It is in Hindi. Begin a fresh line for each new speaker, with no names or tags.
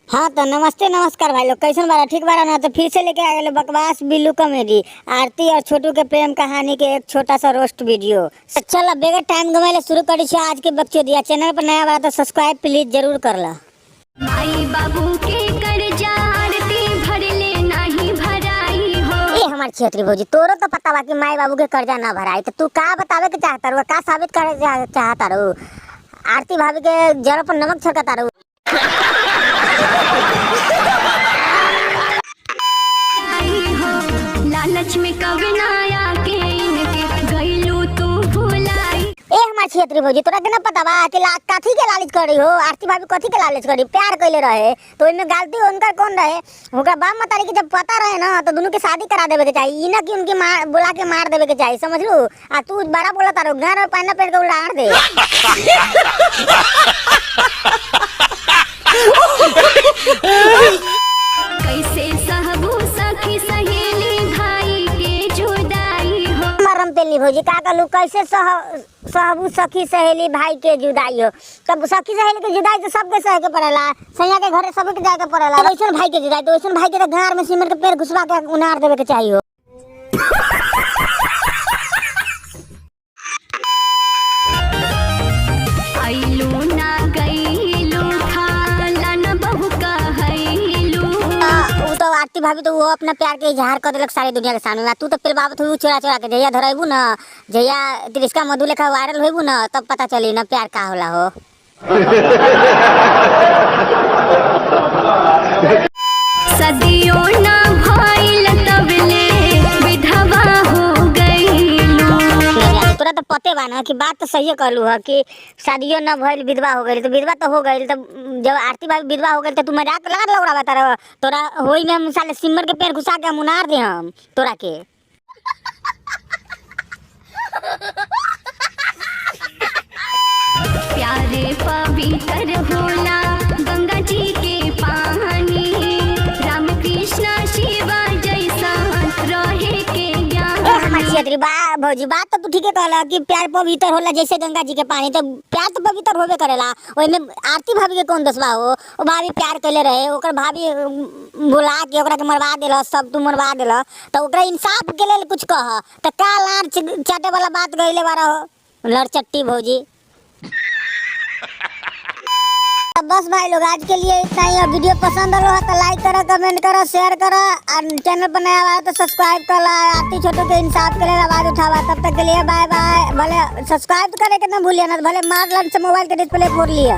हाँ तो नमस्ते नमस्कार भाई लोग, कैसन बारा? ठीक बारा ना? तो फिर से लेके आ गए बकवास बिल्लू कॉमेडी, आरती और छोटू के प्रेम कहानी के एक छोटा सा रोस्ट वीडियो। चल अब बेगर टाइम गवाइले शुरू करी आज के बच्चों दिया। चैनल पर नया बारा तो सब्सक्राइब प्लीज जरूर कर ला।
माई बाबू के कर्जा आरती भरले नहीं भराई हो।
ए हमार छेत्री भौजी, तोरो तो पता बा कि माई बाबू के कर्जा ना भराई, तो तू का बतावे के चाहता रू, का साबित करे चाहता रू? आरती भाभी के जरा पर नमक छिड़कता रू।
लालच में कभी ना आके इनके गईलू तू भुलाई।
ए हमार छेत्री भौजी, तोरा के ना पता बा कि कथी के लालच करी हो? आरती भाभी कथी के लालच करी? प्यार कइले रहे तो इनमें गलती उनका कौन रहे? उनका बाप मतारी के जब पता रहे ना तो दोनों के शादी करा देवे के चाहिए, ई ना कि उनकी मां बुला के मार देवे के चाहिए, समझ लू? आ तू बड़ा बोला तारो घर में पहना पेड़ के उड़ाड़ दे।
कैसे सहबू सखी सहेली भाई के जुदाई हो।
मरम तेली भौजी का कहलू, कैसे सहबू सखी सहेली भाई के जुदाई हो? तब सखी सहेली के जुदाई तो सबके सहे के पड़ेला, सैया के घरे सबके जाए के पड़ेला। वैसन भाई के जुदाई तो वैसन भाई के तो घर में सिमर के पेड़ घुसवा के उनार देवे के चाहिए हो।
आइलू ना गईलू खाला ना बहू कहैलू।
वो तो आरती भाभी तो वो अपना प्यार के इजहार कर देलक सारी दुनिया के सामने। तू तो फिर बाबत हुई चोरा चोरा के जहिया धरेबू ना, जहिया तिरस्का मधु लेखा वायरल होइबू ना, तब पता चली ना प्यार का होला हो।
सदियों ना भइल तबले विधवा हो गईलू।
तोरा तो पते बा ना कि बात तो सही कहलू है कि शादियों न भइल विधवा हो गई, तो विधवा तो हो गई। तो जब आरती भाभी विधवा हो गई तो तू मजाक लगा लौड़ा तारा तोरा होई में हम साले सिमर के पेड़ घुसा के मुनार दे हम तोरा के।
प्यारे पवित्र होला गंगा जी के पानी, राम कृष्ण शिव जैसा रहे के ज्ञान।
बा भौजी बात तो तू ठीक है कहला कि प्यार पवित्र होला जैसे गंगा जी के पानी, तो प्यार तो पवित्र होबे करेला। ओइ में आरती भाभी के कौन दोष बा हो? ओ भाभी प्यार कइले रहे, ओकर भाभी बुला के ओकरा के मरवा देला, सब तू मरवा देला, तो ओकरा इंसाफ के लिए कुछ कह। तो का लार चाटे वाला बात गइले बारा हो लड़चट्टी भौजी। बस भाई लोग आज के लिए इतना ही। वीडियो पसंद आलो तो लाइक करो, कमेंट करो, शेयर करो, और चैनल पर नया आया तो सब्सक्राइब कर ला। आरती छोटू के इंसाफ के लिए आवाज उठावा। तब तक के लिए बाय बाय। भले सब्सक्राइब करे के ना भूलिए ना, भले मार लन से मोबाइल के डिस्प्ले फोड़ लिया।